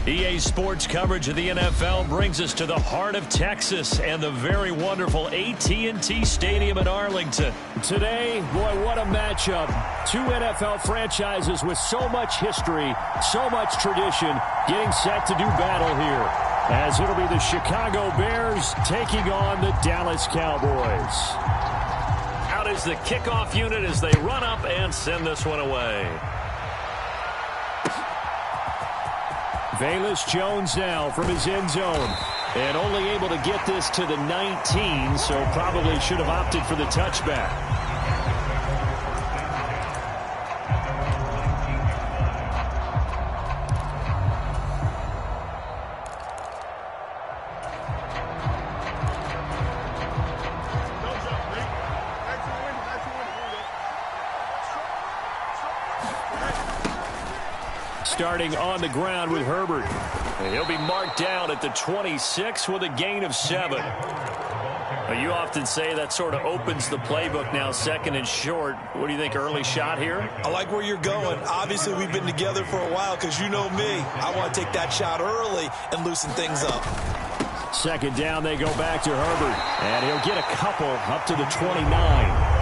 EA Sports coverage of the NFL brings us to the heart of Texas and the very wonderful AT&T Stadium in Arlington. Today, boy, what a matchup. Two NFL franchises with so much history, so much tradition, getting set to do battle here. As it'll be the Chicago Bears taking on the Dallas Cowboys. Out is the kickoff unit as they run up and send this one away. Velus Jones now from his end zone. And only able to get this to the 19, so probably should have opted for the touchback. Starting on the ground with Herbert. And he'll be marked down at the 26 with a gain of 7. Well, you often say that sort of opens the playbook now, second and short. What do you think, early shot here? I like where you're going. Obviously, we've been together for a while because you know me. I want to take that shot early and loosen things up. Second down, they go back to Herbert. And he'll get a couple up to the 29.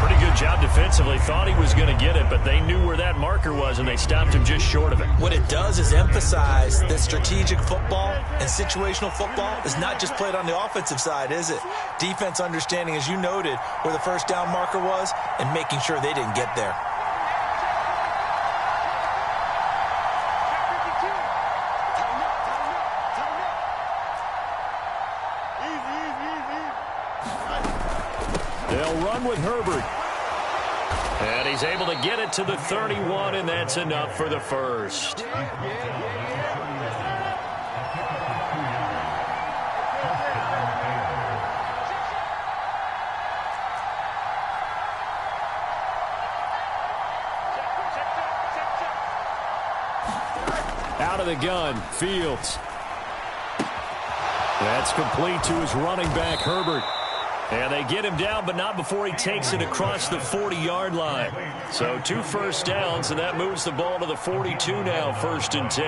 Pretty good job defensively. Thought he was going to get it, but they knew where that marker was, and they stopped him just short of it. What it does is emphasize that strategic football and situational football is not just played on the offensive side, is it? Defense understanding, as you noted, where the first down marker was and making sure they didn't get there. They'll run with Herbert. And he's able to get it to the 31, and that's enough for the first. Out of the gun, Fields. That's complete to his running back, Herbert. And they get him down, but not before he takes it across the 40-yard line. So 2 first downs, and that moves the ball to the 42 now, 1st and 10.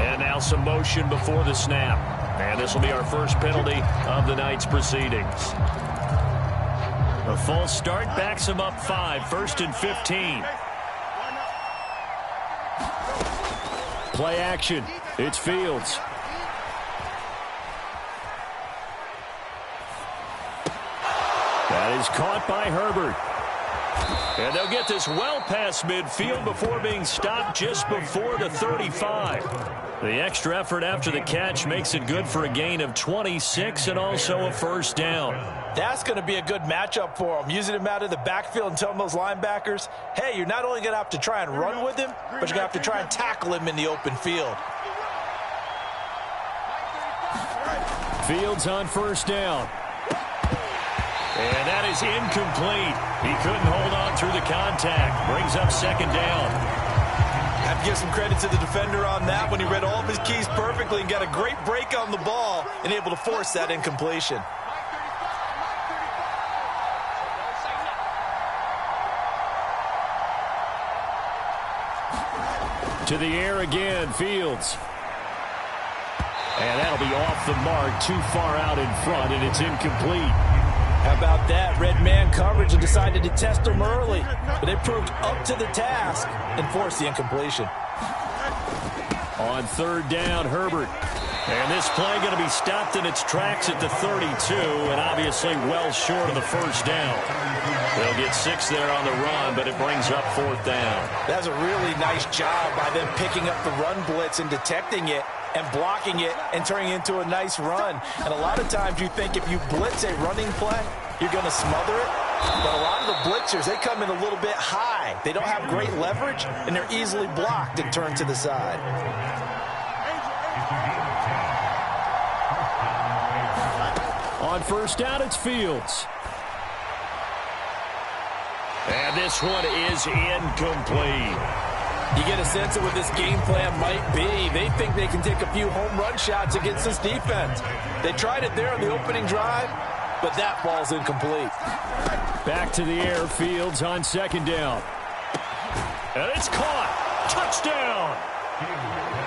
And now some motion before the snap. And this will be our first penalty of the night's proceedings. A false start backs him up 5, 1st and 15. Play action. It's Fields. That is caught by Herbert. And they'll get this well past midfield before being stopped just before the 35. The extra effort after the catch makes it good for a gain of 26 and also a first down. That's going to be a good matchup for him. Using him out of the backfield and telling those linebackers, hey, you're not only going to have to try and run with him, but you're going to have to try and tackle him in the open field. Fields on first down. And that is incomplete. He couldn't hold on through the contact. Brings up second down. Have to give some credit to the defender on that when he read all of his keys perfectly and got a great break on the ball and able to force that incompletion. To the air again, Fields. And that'll be off the mark, too far out in front, and it's incomplete. How about that? Red man coverage and decided to test him early, but they proved up to the task and forced the incompletion. On third down, Herbert. And this play going to be stopped in its tracks at the 32, and obviously well short of the first down. They'll get 6 there on the run, but it brings up 4th down. That's a really nice job by them picking up the run blitz and detecting it and blocking it and turning it into a nice run. And a lot of times you think if you blitz a running play, you're going to smother it. But a lot of the blitzers, they come in a little bit high. They don't have great leverage, and they're easily blocked and turned to the side. On first down, it's Fields. And this one is incomplete. You get a sense of what this game plan might be. They think they can take a few home run shots against this defense. They tried it there on the opening drive, but that ball's incomplete. Back to the air, Fields on second down. And it's caught. Touchdown.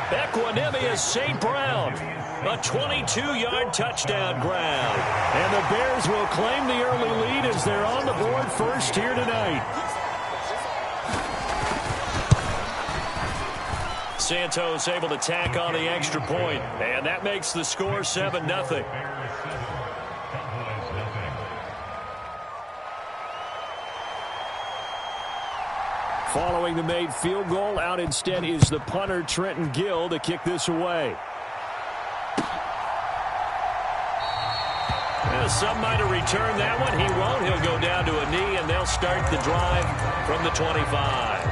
Equanimous St. Brown. A 22-yard touchdown grab. And the Bears will claim the early lead as they're on the board first here tonight. Santos able to tack on the extra point, and that makes the score 7-0. Following the made field goal, out instead is the punter, Trenton Gill, to kick this away. Some might have returned that one. He won't. He'll go down to a knee, and they'll start the drive from the 25.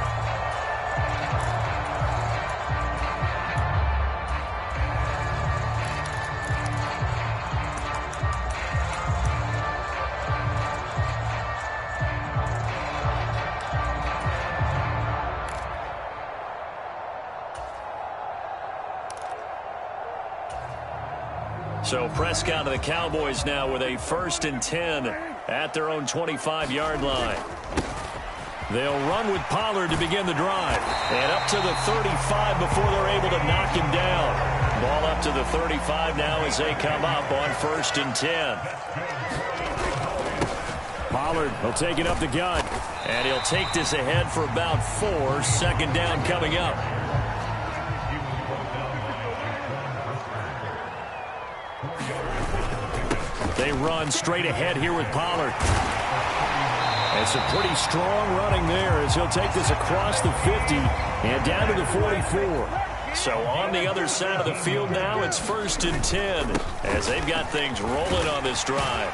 So Prescott of the Cowboys now with a 1st and 10 at their own 25-yard line. They'll run with Pollard to begin the drive. And up to the 35 before they're able to knock him down. Ball up to the 35 now as they come up on 1st and 10. Pollard will take it up the gut. And he'll take this ahead for about 4. 2nd down coming up. They run straight ahead here with Pollard. It's a pretty strong running there as he'll take this across the 50 and down to the 44. So on the other side of the field now, it's 1st and 10 as they've got things rolling on this drive.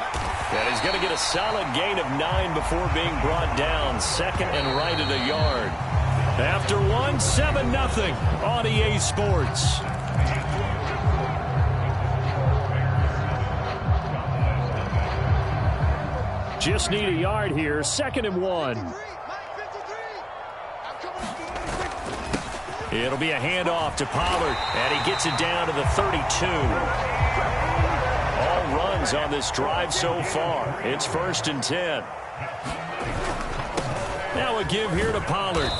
And he's going to get a solid gain of 9 before being brought down. 2nd and right at a yard. After 7-0 on EA Sports. Just need a yard here. 2nd and 1. It'll be a handoff to Pollard, and he gets it down to the 32. All runs on this drive so far. It's 1st and 10. Now a give here to Pollard,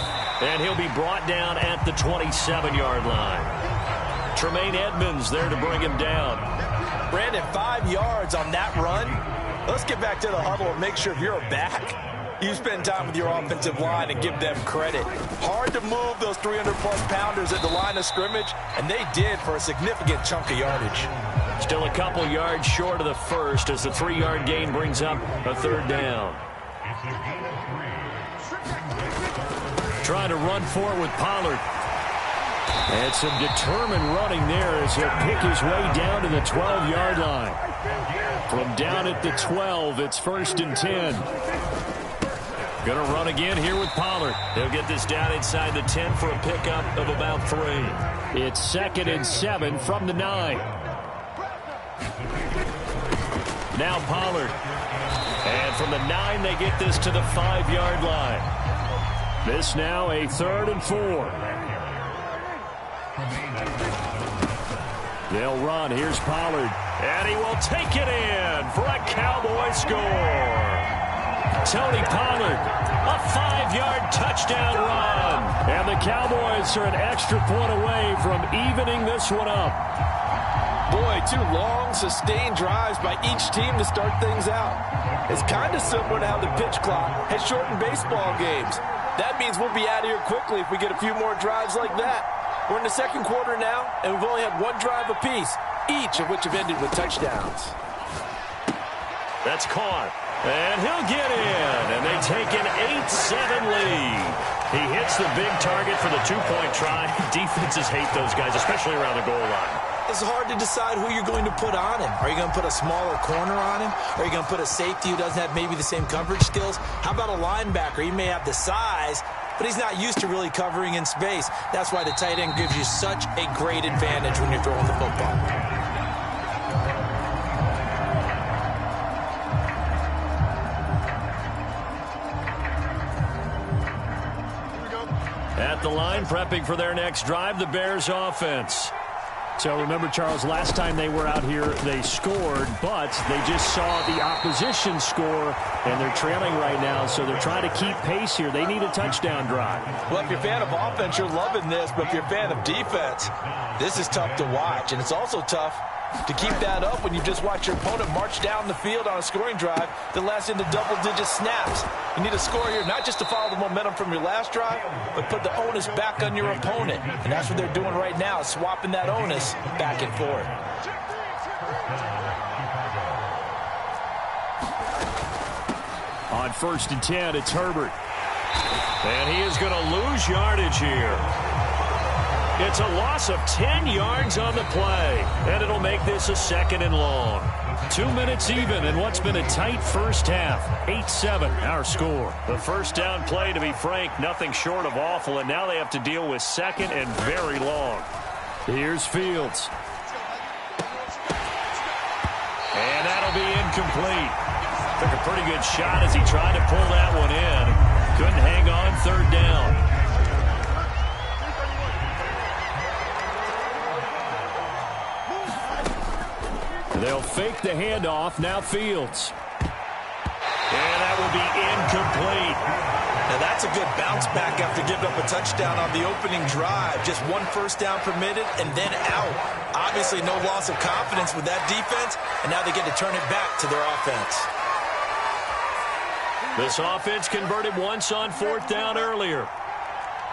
and he'll be brought down at the 27-yard line. Tremaine Edmonds there to bring him down. Brandon, 5 yards on that run. Let's get back to the huddle and make sure if you're a back, you spend time with your offensive line and give them credit. Hard to move those 300-plus pounders at the line of scrimmage, and they did for a significant chunk of yardage. Still a couple yards short of the first as the 3-yard gain brings up a 3rd down. Trying to run for it with Pollard. And some determined running there as he'll pick his way down to the 12-yard line. From down at the 12, it's 1st and 10. Going to run again here with Pollard. He'll get this down inside the 10 for a pickup of about 3. It's 2nd and 7 from the 9. Now Pollard. And from the 9, they get this to the 5-yard line. This now a 3rd and 4. They'll run. Here's Pollard. And he will take it in for a Cowboy score. Tony Pollard, a 5-yard touchdown run. And the Cowboys are an extra point away from evening this one up. Boy, 2 long, sustained drives by each team to start things out. It's kind of similar to how the pitch clock has shortened baseball games. That means we'll be out of here quickly if we get a few more drives like that. We're in the 2nd quarter now, and we've only had 1 drive apiece, each of which have ended with touchdowns. That's caught. And he'll get in, and they take an 8-7 lead. He hits the big target for the 2-point try. Defenses hate those guys, especially around the goal line. It's hard to decide who you're going to put on him. Are you going to put a smaller corner on him? Are you going to put a safety who doesn't have maybe the same coverage skills? How about a linebacker? He may have the size, but he's not used to really covering in space. That's why the tight end gives you such a great advantage when you're throwing the football. At the line, prepping for their next drive, the Bears offense. So remember, Charles, last time they were out here, they scored, but they just saw the opposition score, and they're trailing right now, so they're trying to keep pace here. They need a touchdown drive. Well, if you're a fan of offense, you're loving this, but if you're a fan of defense, this is tough to watch, and it's also tough to keep that up when you just watch your opponent march down the field on a scoring drive that lasts into double-digit snaps. You need a score here not just to follow the momentum from your last drive, but put the onus back on your opponent. And that's what they're doing right now, swapping that onus back and forth. On 1st and 10, it's Herbert. And he is going to lose yardage here. It's a loss of 10 yards on the play, and it'll make this a 2nd and long. 2 minutes even in what's been a tight first half. 8-7, our score. The first down play, to be frank, nothing short of awful, and now they have to deal with 2nd and very long. Here's Fields. And that'll be incomplete. Took a pretty good shot as he tried to pull that one in. Couldn't hang on 3rd down. They'll fake the handoff. Now Fields. And that will be incomplete. Now that's a good bounce back after giving up a touchdown on the opening drive. Just 1 first down permitted and then out. Obviously no loss of confidence with that defense, and now they get to turn it back to their offense. This offense converted once on 4th down earlier.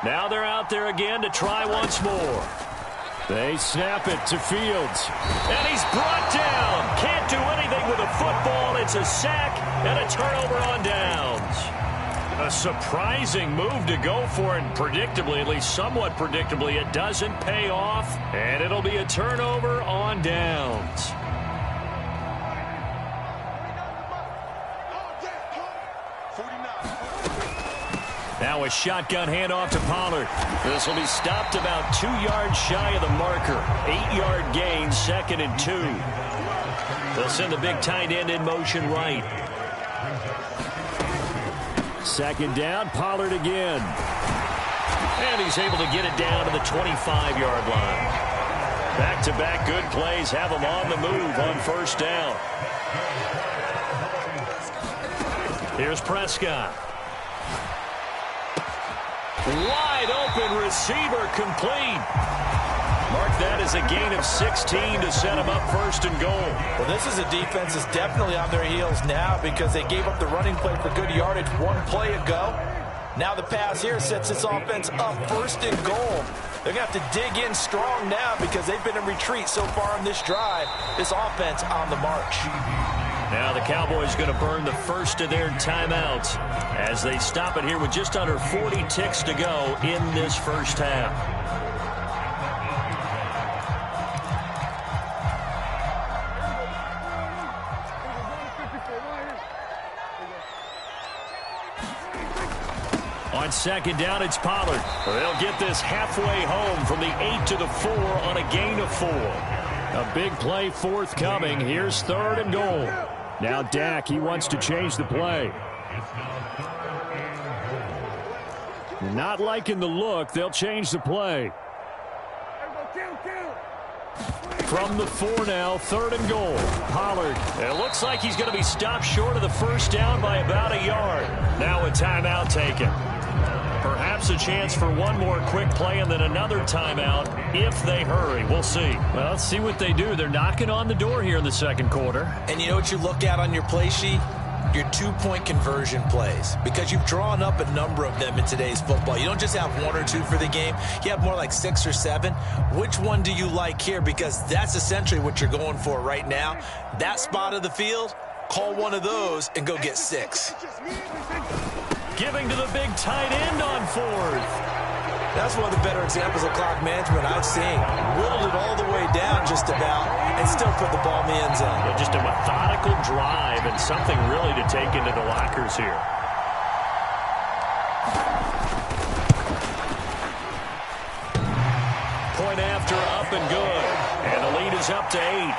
Now they're out there again to try once more. They snap it to Fields. And he's brought down. Can't do anything with a football. It's a sack and a turnover on downs. A surprising move to go for, and predictably, at least somewhat predictably, it doesn't pay off. And it'll be a turnover on downs. Now a shotgun handoff to Pollard. This will be stopped about 2 yards shy of the marker. 8-yard gain, 2nd and 2. They'll send the big tight end in motion right. 2nd down, Pollard again. And he's able to get it down to the 25-yard line. Back-to-back good plays have him on the move on 1st down. Here's Prescott. Wide open receiver complete. Mark that as a gain of 16 to set him up 1st and goal. Well, this is a defense that's definitely on their heels now because they gave up the running play for good yardage 1 play ago. Now the pass here sets this offense up 1st and goal. They're going to have to dig in strong now because they've been in retreat so far on this drive. This offense on the march. Now the Cowboys going to burn the first of their timeouts as they stop it here with just under 40 ticks to go in this first half. On 2nd down, it's Pollard. They'll get this halfway home from the 8 to the 4 on a gain of 4. A big play forthcoming. Here's 3rd and goal. Now Dak, he wants to change the play. Not liking the look. They'll change the play. From the 4 now, 3rd and goal. Pollard. It looks like he's going to be stopped short of the first down by about a yard. Now a timeout taken. Perhaps a chance for one more quick play and then another timeout if they hurry. We'll see. Well, let's see what they do. They're knocking on the door here in the 2nd quarter. And you know what you look at on your play sheet? Your 2-point conversion plays, because you've drawn up a number of them in today's football. You don't just have 1 or 2 for the game. You have more like 6 or 7. Which one do you like here? Because that's essentially what you're going for right now. That spot of the field, call one of those and go get 6. Giving to the big tight end on 4th. That's one of the better examples of clock management I've seen. Whittled it all the way down just about and still put the ball in the end zone. Yeah, just a methodical drive and something really to take into the lockers here. Point after, up and good. And the lead is up to 8.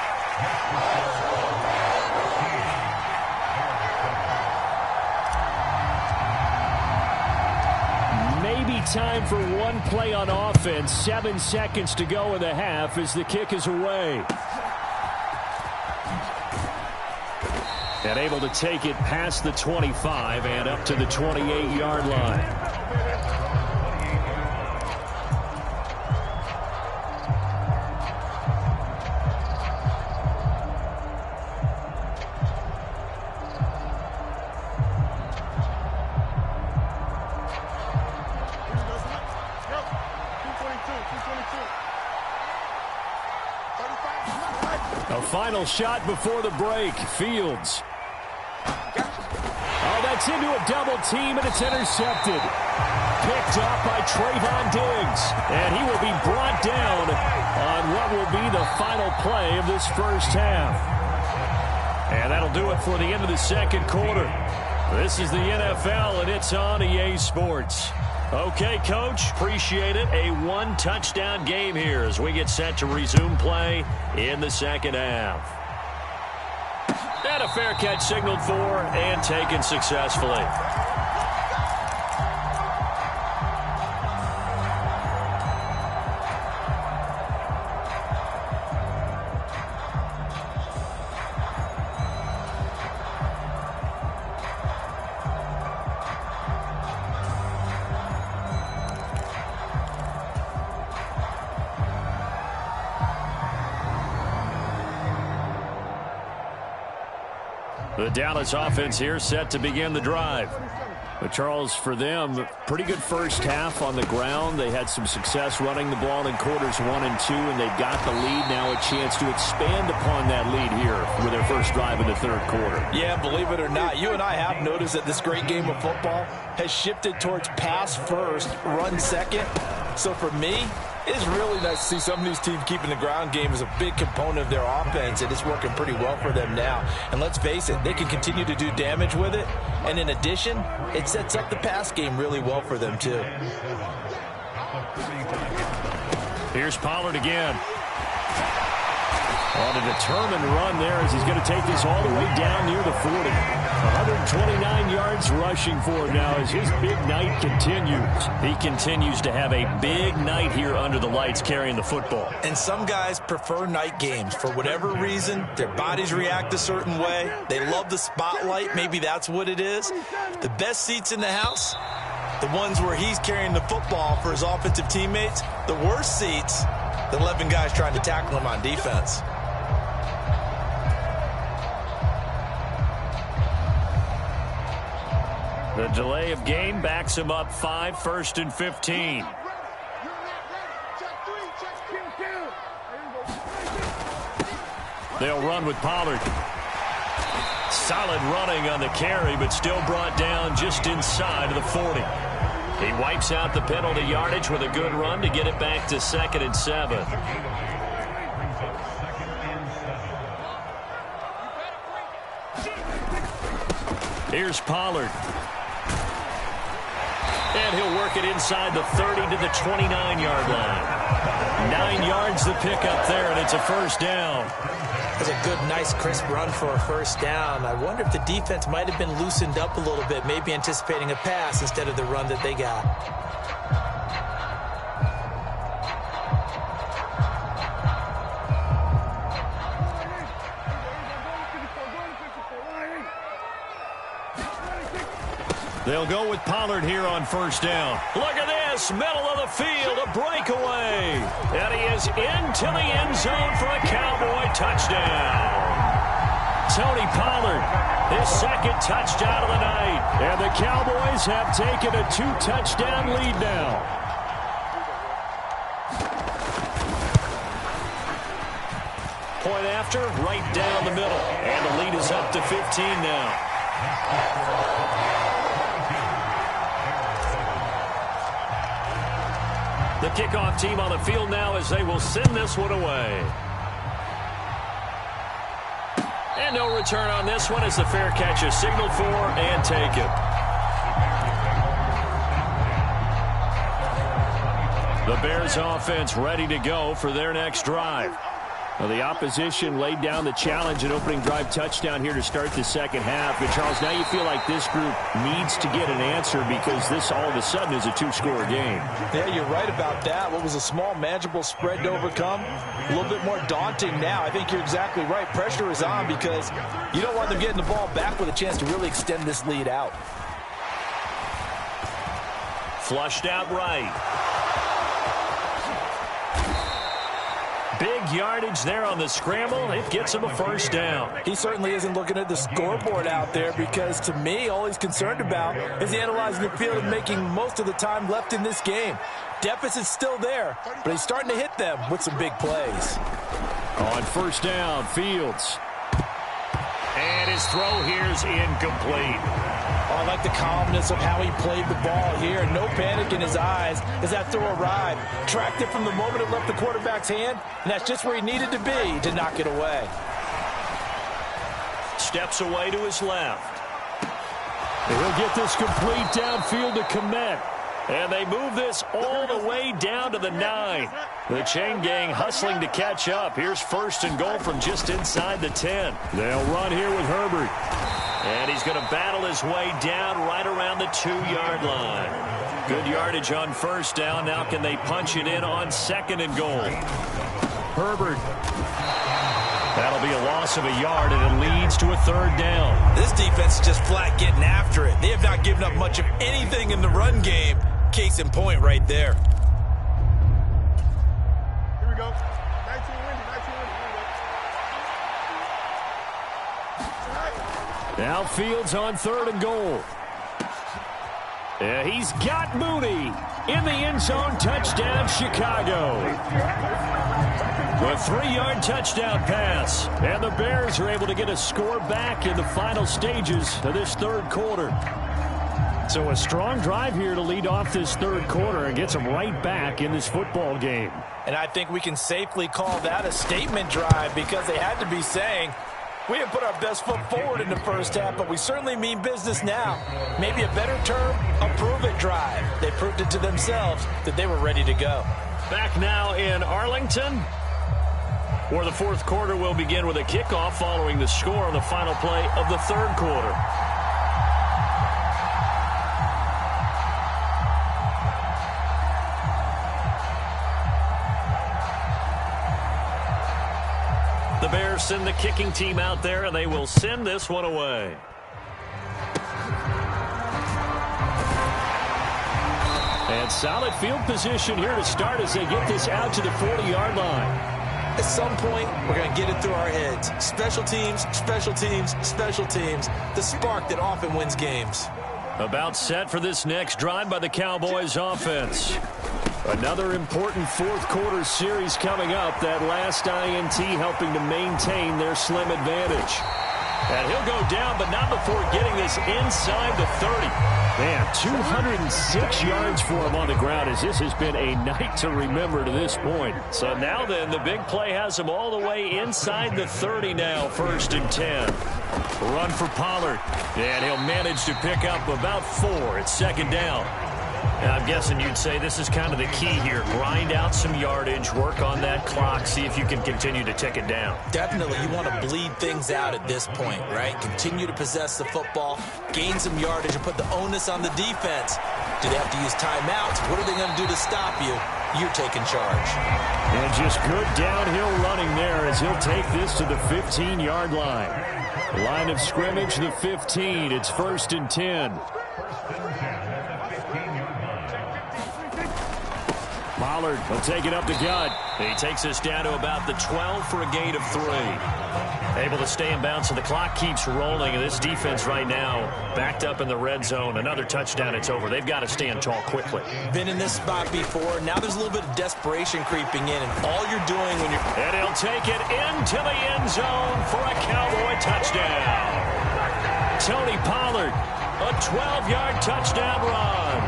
time for one play on offense. 7 seconds to go in the half as the kick is away. And able to take it past the 25 and up to the 28-yard line. A final shot before the break. Fields. Oh, that's into a double team, and it's intercepted. Picked off by Trayvon Diggs. And he will be brought down on what will be the final play of this first half. And that'll do it for the end of the second quarter. This is the NFL, and it's on EA Sports. Okay, Coach, appreciate it. A one-touchdown game here as we get set to resume play in the second half. And a fair catch signaled for and taken successfully. The Dallas offense here set to begin the drive. But Charles, for them, pretty good first half on the ground. They had some success running the ball in quarters 1 and 2, and they've got the lead. Now a chance to expand upon that lead here with their first drive in the third quarter. Yeah, believe it or not, you and I have noticed that this great game of football has shifted towards pass first, run second. So for me, it's really nice to see some of these teams keeping the ground game as a big component of their offense, and it's working pretty well for them now. And let's face it, they can continue to do damage with it. And in addition, it sets up the pass game really well for them, too. Here's Pollard again. On a determined run there as he's going to take this all the way down near the 40. 129 yards rushing for him now as his big night continues. He continues to have a big night here under the lights carrying the football. And some guys prefer night games. For whatever reason, their bodies react a certain way. They love the spotlight. Maybe that's what it is. The best seats in the house, the ones where he's carrying the football for his offensive teammates. The worst seats, the 11 guys trying to tackle him on defense. The delay of game backs him up 5, 1st and 15. They'll run with Pollard. Solid running on the carry, but still brought down just inside of the 40. He wipes out the penalty yardage with a good run to get it back to 2nd and 7. Here's Pollard. And he'll work it inside the 30 to the 29-yard line. 9 yards to pick up there, and it's a first down. That's a good, nice, crisp run for a first down. I wonder if the defense might have been loosened up a little bit, maybe anticipating a pass instead of the run that they got. They'll go with Pollard here on first down. Look at this, middle of the field, a breakaway. And he is into the end zone for a Cowboy touchdown. Tony Pollard, his second touchdown of the night. And the Cowboys have taken a 2-touchdown lead now. Point after, right down the middle. And the lead is up to 15 now. The kickoff team on the field now as they will send this one away. And no return on this one as the fair catch is signaled for and taken. The Bears offense ready to go for their next drive. Well, the opposition laid down the challenge and opening drive touchdown here to start the second half. And, Charles, now you feel like this group needs to get an answer because this all of a sudden is a two-score game. Yeah, you're right about that. What was a small, manageable spread to overcome, a little bit more daunting now. I think you're exactly right. Pressure is on because you don't want them getting the ball back with a chance to really extend this lead out. Flushed out right. Big yardage there on the scramble. It gets him a first down. He certainly isn't looking at the scoreboard out there because, to me, all he's concerned about is analyzing the field and making most of the time left in this game. Deficit's still there, but he's starting to hit them with some big plays. On first down, Fields. And his throw here is incomplete. Oh, I like the calmness of how he played the ball here. No panic in his eyes as that throw arrived. Tracked it from the moment it left the quarterback's hand, and that's just where he needed to be to knock it away. Steps away to his left. And he'll get this complete downfield to Kmet. And they move this all the way down to the 9. The chain gang hustling to catch up. Here's first and goal from just inside the 10. They'll run here with Herbert. And he's going to battle his way down right around the 2-yard line. Good yardage on first down. Now can they punch it in on second and goal? Herbert. That'll be a loss of a yard, and it leads to a third down. This defense is just flat getting after it. They have not given up much of anything in the run game. Case in point right there. Here we go. 19 wins. Now Fields on third and goal. Yeah, he's got Mooney in the end zone. Touchdown, Chicago. A 3-yard touchdown pass. And the Bears are able to get a score back in the final stages of this third quarter. So a strong drive here to lead off this third quarter and gets them right back in this football game. And I think we can safely call that a statement drive because they had to be saying, we didn't put our best foot forward in the first half, but we certainly mean business now. Maybe a better term, a prove-it drive. They proved it to themselves that they were ready to go. Back now in Arlington, where the fourth quarter will begin with a kickoff following the score on the final play of the third quarter. The Bears send the kicking team out there, and they will send this one away. And solid field position here to start as they get this out to the 40-yard line. At some point, we're going to get it through our heads. Special teams, special teams, special teams. The spark that often wins games. About set for this next drive by the Cowboys offense. Another important fourth quarter series coming up. That last INT helping to maintain their slim advantage. And he'll go down, but not before getting this inside the 30. Man, 206 yards for him on the ground as this has been a night to remember to this point. So now then, the big play has him all the way inside the 30 now, first and 10. Run for Pollard, and he'll manage to pick up about 4 at second down. And I'm guessing you'd say this is kind of the key here. Grind out some yardage, work on that clock, see if you can continue to tick it down. Definitely, you want to bleed things out at this point, right? Continue to possess the football, gain some yardage, and put the onus on the defense. Do they have to use timeouts? What are they going to do to stop you? You're taking charge. And just good downhill running there as he'll take this to the 15-yard line. Line of scrimmage, the 15. It's first and 10. Pollard will take it up the gut. He takes us down to about the 12 for a gain of 3. Able to stay in bounds, so the clock keeps rolling. And this defense right now backed up in the red zone. Another touchdown, it's over. They've got to stand tall quickly. Been in this spot before. Now there's a little bit of desperation creeping in. And all you're doing when you're... And he'll take it into the end zone for a Cowboy touchdown. Tony Pollard, a 12-yard touchdown run.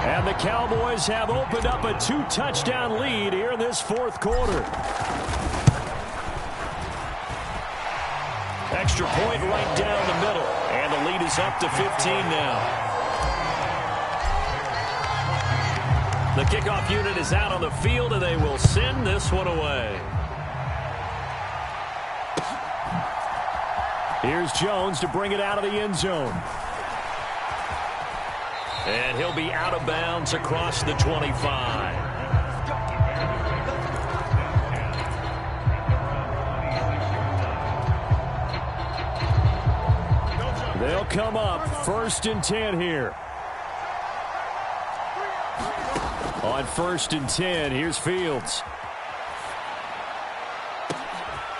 And the Cowboys have opened up a 2-touchdown lead here in this fourth quarter. Extra point right down the middle. And the lead is up to 15 now. The kickoff unit is out on the field, and they will send this one away. Here's Jones to bring it out of the end zone. And he'll be out of bounds across the 25. They'll come up 1st and 10 here. On 1st and 10, here's Fields.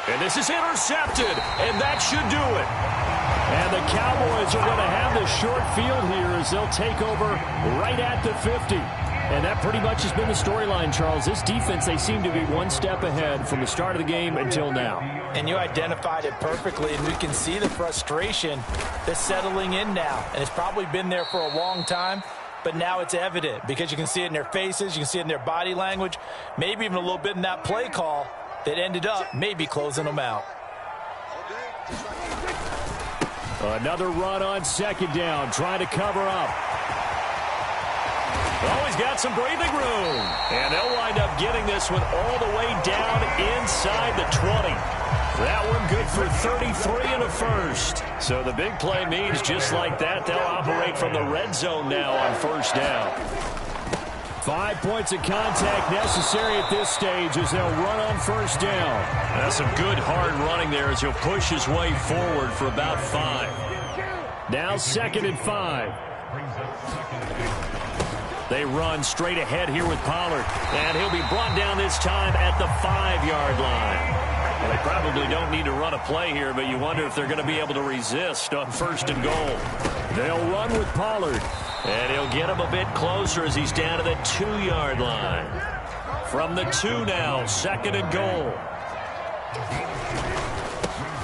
And this is intercepted, and that should do it. And the Cowboys are going to have the short field here as they'll take over right at the 50. And that pretty much has been the storyline, Charles. This defense, they seem to be one step ahead from the start of the game until now. And you identified it perfectly, and we can see the frustration that's settling in now. And it's probably been there for a long time, but now it's evident because you can see it in their faces, you can see it in their body language, maybe even a little bit in that play call that ended up maybe closing them out. Another run on 2nd down, trying to cover up. Oh, he's got some breathing room. And they'll wind up getting this one all the way down inside the 20. That one good for 33 and a first. So the big play means just like that, they'll operate from the red zone now on 1st down. 5 points of contact necessary at this stage as they'll run on 1st down. That's some good hard running there as he'll push his way forward for about 5. Now 2nd and 5. They run straight ahead here with Pollard. And he'll be brought down this time at the 5-yard line. Well, they probably don't need to run a play here, but you wonder if they're going to be able to resist on 1st and goal. They'll run with Pollard. And he'll get him a bit closer as he's down to the 2-yard line. From the 2 now, 2nd and goal.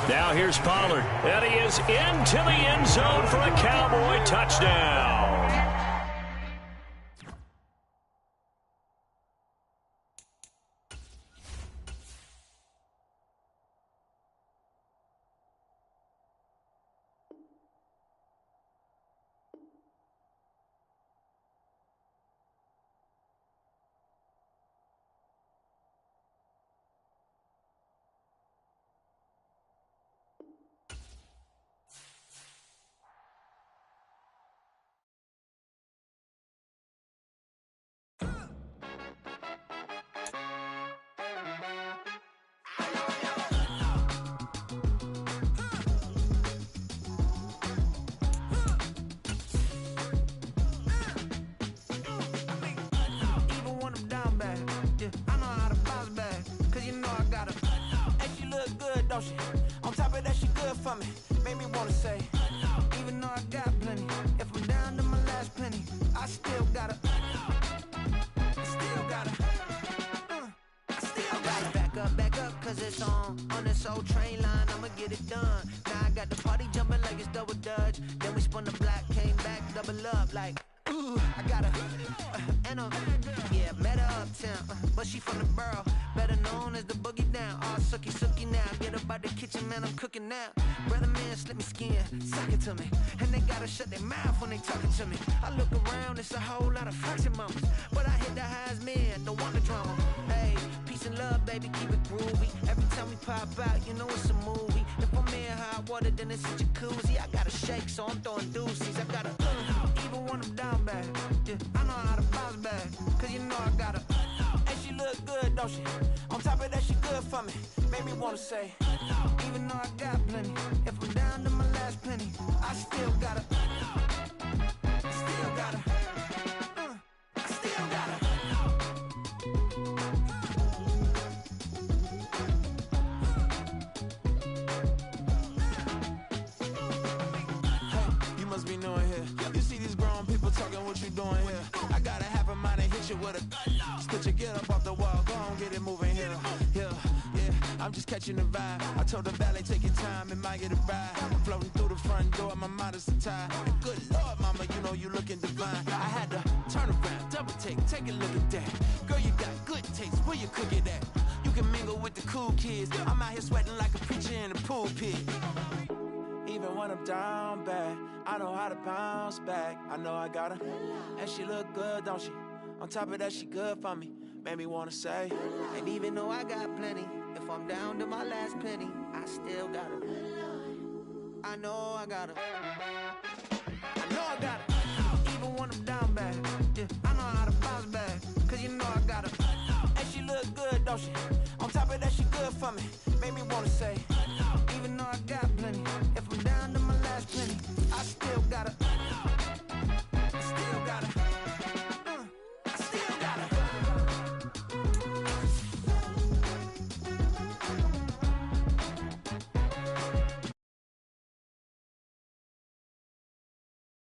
Now here's Pollard. And he is into the end zone for a Cowboy touchdown. On top of that, she good for me. Made me wanna say, even though I got plenty, if I'm down to my last penny, I still gotta back up, cause it's on this old train line, I'ma get it done. Now I got the party jumping like it's double dutch. Then we spun the block, came back, double up like, ooh, I got her, and yeah, met her uptown, but she from the borough, better known as the boogie down. All sookie now, get up out the kitchen, man, I'm cooking now. Brother man, slip me skin, suck it to me, and they gotta shut their mouth when they talking to me. I look around, it's a whole lot of fraction mamas, but I hit the highs, man, don't want the drama. Hey, peace and love, baby, keep it groovy. Every time we pop out, you know it's a movie. If I'm in hot water, then it's a jacuzzi. I gotta shake, so I'm throwing deuces. I gotta even when I'm down bad, yeah, I know how to bounce back, cause you know I gotta. And she look good, don't she? On top of that, she good for me. Made me wanna say, even though I got plenty, if I'm down to my last penny, I still gotta. What you doing here? I got a half a mind to hit you with a split you, get up off the wall, go on, get it moving here. Yeah, I'm just catching the vibe. I told the valet, take your time, it might get a ride. Floating through the front door, my mind is a tie. And good Lord, mama, you know you looking divine. I had to turn around, double take a look at that. Girl, you got good taste, where you cook it at? You can mingle with the cool kids. I'm out here sweating like a preacher in a pulpit. Even when I'm down bad, I know how to bounce back. I know I got her, and she look good, don't she? On top of that, she good for me. Made me wanna say, and even though I got plenty, if I'm down to my last penny, I still got her. know I got it. Even when I'm down bad, yeah, I know how to bounce back. Cause you know I got it. And she look good, don't she? On top of that, she good for me. Made me wanna say, even